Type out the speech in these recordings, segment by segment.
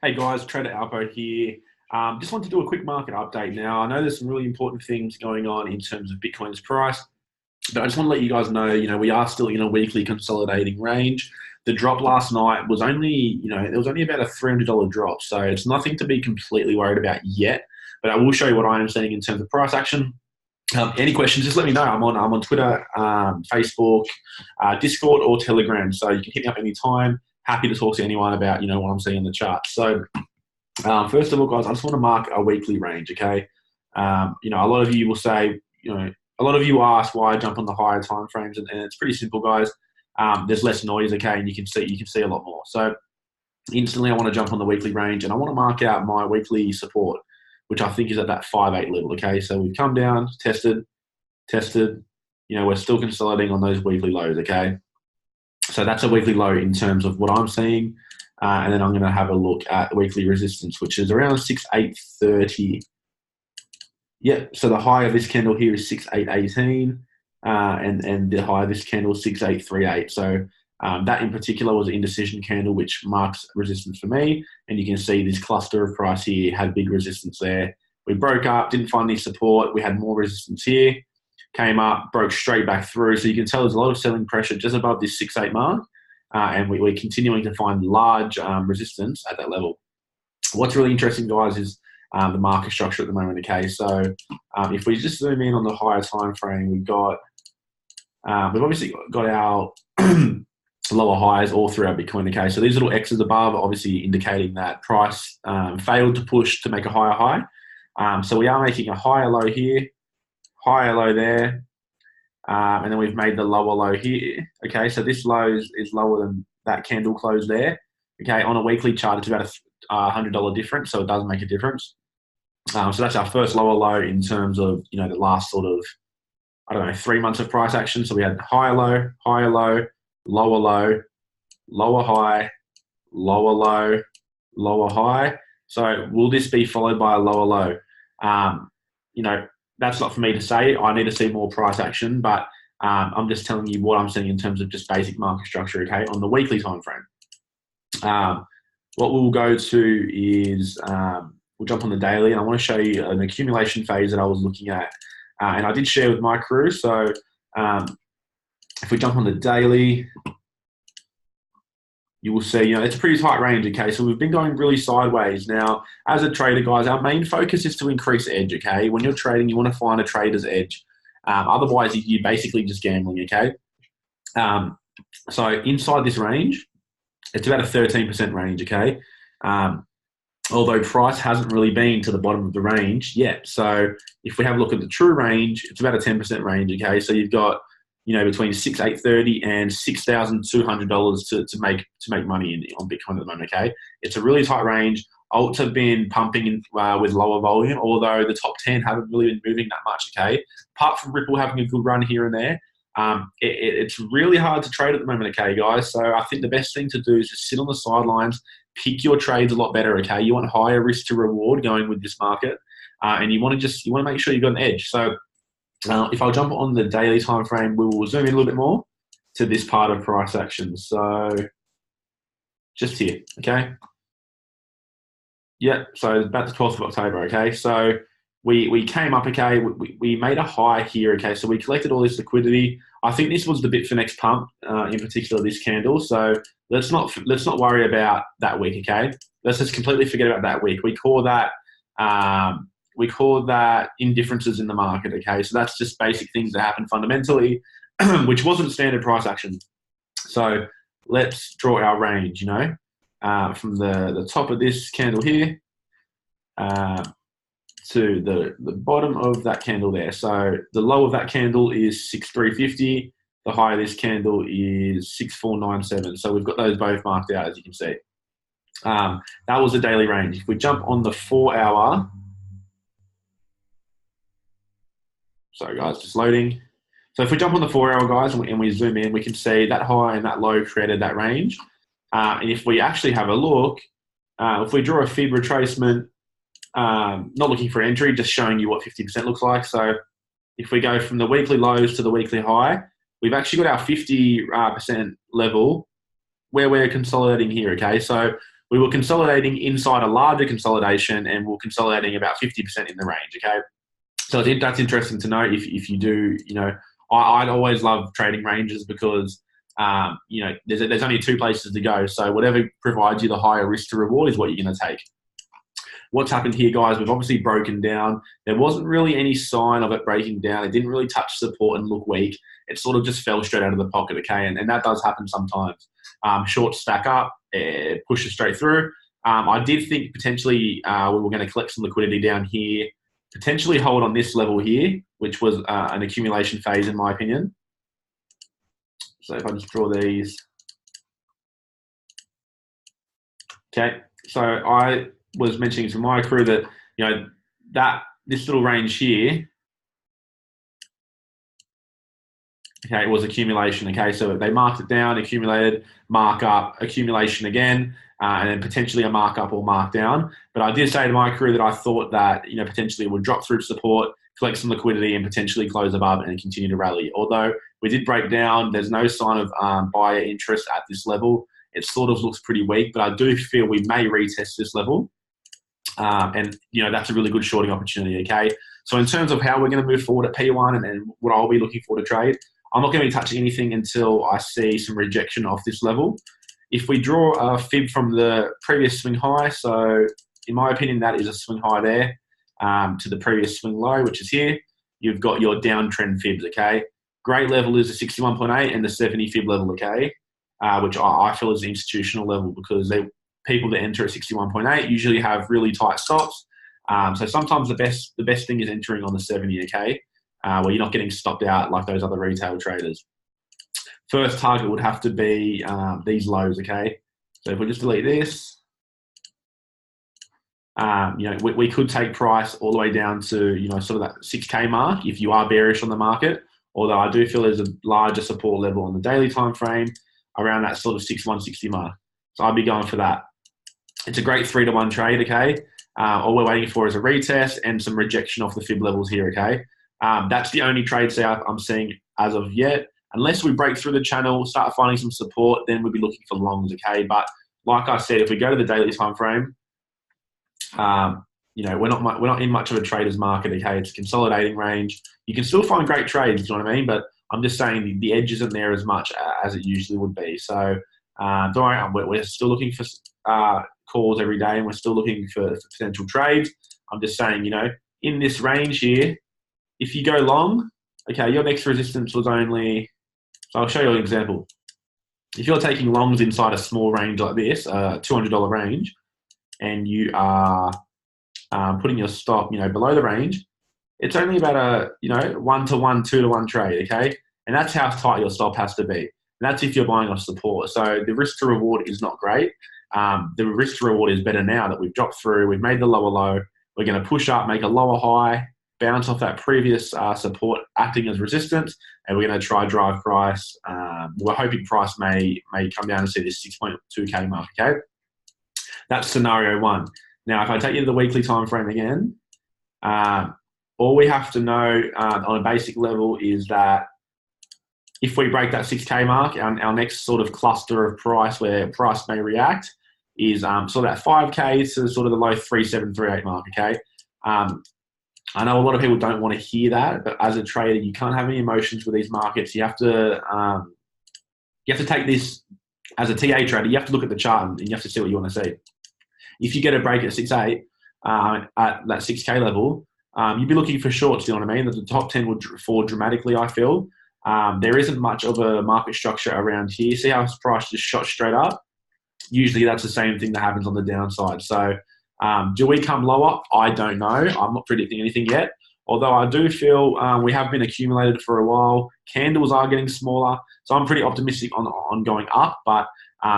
Hey guys, TradrAlpo here. Just want to do a quick market update now. I know there's some really important things going on in terms of Bitcoin's price, but I just want to let you guys know, we are still in a weekly consolidating range. The drop last night was only, it was only about a $300 drop, so it's nothing to be completely worried about yet. But I will show you what I am seeing in terms of price action. Any questions, just let me know. I'm on Twitter, Facebook, Discord, or Telegram, so you can hit me up anytime. Happy to talk to anyone about, what I'm seeing in the chart. So first of all, guys, I just want to mark a weekly range, okay? A lot of you will say, a lot of you ask why I jump on the higher time frames, and it's pretty simple, guys. There's less noise, okay, and you can see a lot more. So instantly, I want to jump on the weekly range, and I want to mark out my weekly support, which I think is at that 5.8 level, okay? So we've come down, tested. We're still consolidating on those weekly lows, okay? So that's a weekly low in terms of what I'm seeing. And then I'm going to have a look at weekly resistance, which is around 6.830. Yeah, so the high of this candle here is 6.818, and the high of this candle is 6.838. So that in particular was an indecision candle, which marks resistance for me. And you can see this cluster of price here had big resistance there. We broke up, didn't find any support. We had more resistance here. Came up, broke straight back through. So you can tell there's a lot of selling pressure just above this 6.8 mark. And we're continuing to find large resistance at that level. What's really interesting, guys, is the market structure at the moment, okay? So if we just zoom in on the higher time frame, we've obviously got our lower highs all throughout Bitcoin, okay? So these little X's above are obviously indicating that price failed to push to make a higher high. So we are making a higher low here, higher low there, and then we've made the lower low here. Okay, so this low is lower than that candle close there. Okay, on a weekly chart, it's about a $100 difference, so it does make a difference. So that's our first lower low in terms of the last sort of 3 months of price action. So we had higher low, lower low, lower high, lower low, lower high. So will this be followed by a lower low? That's not for me to say. I need to see more price action, but I'm just telling you what I'm seeing in terms of just basic market structure, okay, on the weekly time frame. What we'll go to is we'll jump on the daily, and I want to show you an accumulation phase that I was looking at, and I did share with my crew. So if we jump on the daily, you will see, it's a pretty tight range, okay? So we've been going really sideways. Now, as a trader, guys, our main focus is to increase edge, okay? When you're trading, you want to find a trader's edge. Otherwise, you're basically just gambling, okay? So inside this range, it's about a 13% range, okay? Although price hasn't really been to the bottom of the range yet. So if we have a look at the true range, it's about a 10% range, okay? So you've got between 6,830 and $6,200 to make money on Bitcoin at the moment, okay? It's a really tight range. Alts have been pumping in, with lower volume, although the top 10 haven't really been moving that much, okay? Apart from Ripple having a good run here and there, it's really hard to trade at the moment, okay, guys? So I think the best thing to do is just sit on the sidelines, pick your trades a lot better, okay? You want higher risk to reward going with this market, and you want to make sure you've got an edge. So if I jump on the daily time frame, we will zoom in a little bit more to this part of price action. So just here, okay? Yeah, so about the 12th of October, okay? So we came up, okay? We made a high here, okay? So we collected all this liquidity. I think this was the Bitfinex pump, in particular this candle. So let's not worry about that week, okay? Let's just completely forget about that week. We call that indifferences in the market, okay? So that's just basic things that happen fundamentally, which wasn't standard price action. So let's draw our range, from the top of this candle here to the bottom of that candle there. So the low of that candle is 6,350. The high of this candle is 6,497. So we've got those both marked out, as you can see. That was the daily range. If we jump on the 4-hour, sorry guys, just loading. So if we jump on the 4-hour, guys, and we zoom in, we can see that high and that low created that range. And if we actually have a look, if we draw a fib retracement, not looking for entry, just showing you what 50% looks like. So if we go from the weekly lows to the weekly high, we've actually got our 50% level where we're consolidating here, okay? So we were consolidating inside a larger consolidation, and we're consolidating about 50% in the range, okay? So I think that's interesting to know if you do, I'd always love trading ranges because, there's only two places to go. So whatever provides you the higher risk to reward is what you're going to take. What's happened here, guys, we've obviously broken down. There wasn't really any sign of it breaking down. It didn't really touch support and look weak. It sort of just fell straight out of the pocket, okay? And that does happen sometimes. Short stack up, pushes straight through. I did think potentially we were going to collect some liquidity down here, potentially hold on this level here, which was an accumulation phase in my opinion. So if I just draw these. Okay, so I was mentioning to my crew that, this little range here, okay, it was accumulation, okay? So they marked it down, accumulated, mark up, accumulation again, and then potentially a markup or markdown. But I did say to my crew that I thought that, potentially it would drop through support, collect some liquidity, and potentially close above and continue to rally. Although we did break down, there's no sign of buyer interest at this level. It sort of looks pretty weak, but I do feel we may retest this level. And that's a really good shorting opportunity, okay? So in terms of how we're going to move forward at P1 and what I'll be looking for to trade, I'm not going to be touching anything until I see some rejection off this level. If we draw a fib from the previous swing high, so in my opinion, that is a swing high there to the previous swing low, which is here, you've got your downtrend fibs, okay? Great level is the 61.8 and the 70 fib level, okay? Which I feel is the institutional level because people that enter at 61.8 usually have really tight stops. So sometimes the best thing is entering on the 70, okay? Where you're not getting stopped out like those other retail traders. First target would have to be these lows, okay? So if we just delete this, we could take price all the way down to, sort of that 6K mark if you are bearish on the market. Although I do feel there's a larger support level on the daily time frame around that sort of 6160 mark. So I'd be going for that. It's a great 3-to-1 trade, okay? All we're waiting for is a retest and some rejection off the fib levels here, okay? That's the only trade setup I'm seeing as of yet. Unless we break through the channel, start finding some support, then we'll be looking for longs, okay? But like I said, if we go to the daily time frame, we're not in much of a trader's market, okay? It's a consolidating range. You can still find great trades, you know what I mean? But I'm just saying the edge isn't there as much as it usually would be. So don't worry, we're still looking for calls every day, and we're still looking for potential trades. I'm just saying, in this range here, if you go long, okay, your next resistance was only, so I'll show you an example. If you're taking longs inside a small range like this, $200 range, and you are putting your stop, below the range, it's only about a, 1-to-1, 2-to-1 trade, okay? And that's how tight your stop has to be. And that's if you're buying off support. So the risk to reward is not great. The risk to reward is better now that we've dropped through, we've made the lower low, we're going to push up, make a lower high, bounce off that previous support acting as resistance, and we're going to try drive price. We're hoping price may come down to see this 6.2K mark, okay? That's scenario one. Now, if I take you to the weekly time frame again, all we have to know on a basic level is that if we break that 6K mark, our next sort of cluster of price where price may react is sort of that 5K to sort of the low 3738 mark, okay? I know a lot of people don't want to hear that, but as a trader, you can't have any emotions with these markets. You have to take this as a TA trader. You have to look at the chart and you have to see what you want to see. If you get a break at 6.8 at that 6K level, you'd be looking for shorts. You know what I mean? The top 10 would fall dramatically. I feel there isn't much of a market structure around here. See how price just shot straight up? Usually, that's the same thing that happens on the downside. So. Do we come lower? I don't know. I'm not predicting anything yet. Although I do feel we have been accumulated for a while. Candles are getting smaller. So I'm pretty optimistic on going up. But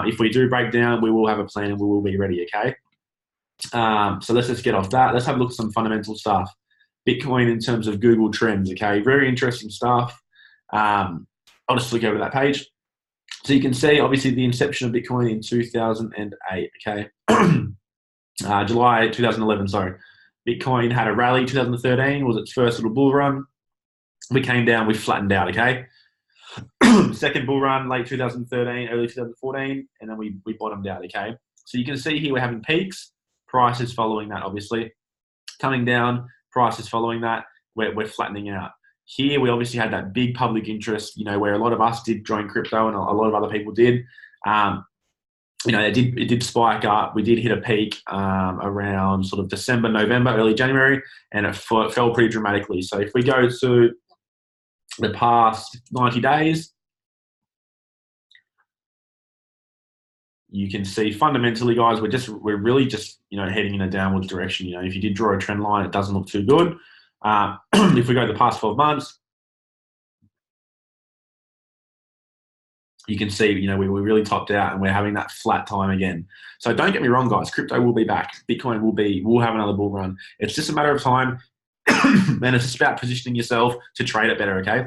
if we do break down, we will have a plan and we will be ready, okay? So let's just get off that. Let's have a look at some fundamental stuff. Bitcoin in terms of Google Trends, okay? Very interesting stuff. I'll just flick over to that page. So you can see, obviously, the inception of Bitcoin in 2008, okay? July 2011, sorry. Bitcoin had a rally 2013, was its first little bull run. We came down, we flattened out, okay? Second bull run, late 2013, early 2014, and then we bottomed out, okay? So you can see here we're having peaks, prices following that, obviously. Coming down, prices following that, we're flattening out. Here, we obviously had that big public interest, where a lot of us did join crypto and a lot of other people did. It did spike up. We did hit a peak around sort of December, November, early January, and it fell pretty dramatically. So if we go to the past 90 days, you can see fundamentally, guys, we're really just heading in a downwards direction. If you did draw a trend line, it doesn't look too good. If we go the past 12 months, you can see, we really topped out and we're having that flat time again. So don't get me wrong, guys, crypto will be back. Bitcoin will have another bull run. It's just a matter of time. And it's just about positioning yourself to trade it better, okay?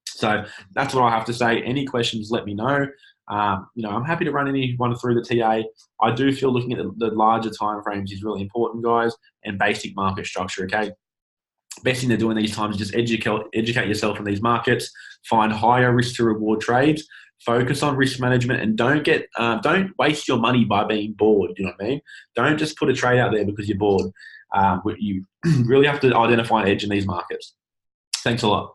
So that's what I have to say. Any questions, let me know. I'm happy to run anyone through the TA. I do feel looking at the larger time frames is really important, guys, and basic market structure, okay? Best thing to do in these times is just educate yourself in these markets, find higher risk to reward trades, focus on risk management, and don't waste your money by being bored. You know what I mean? Don't just put a trade out there because you're bored. You really have to identify an edge in these markets. Thanks a lot.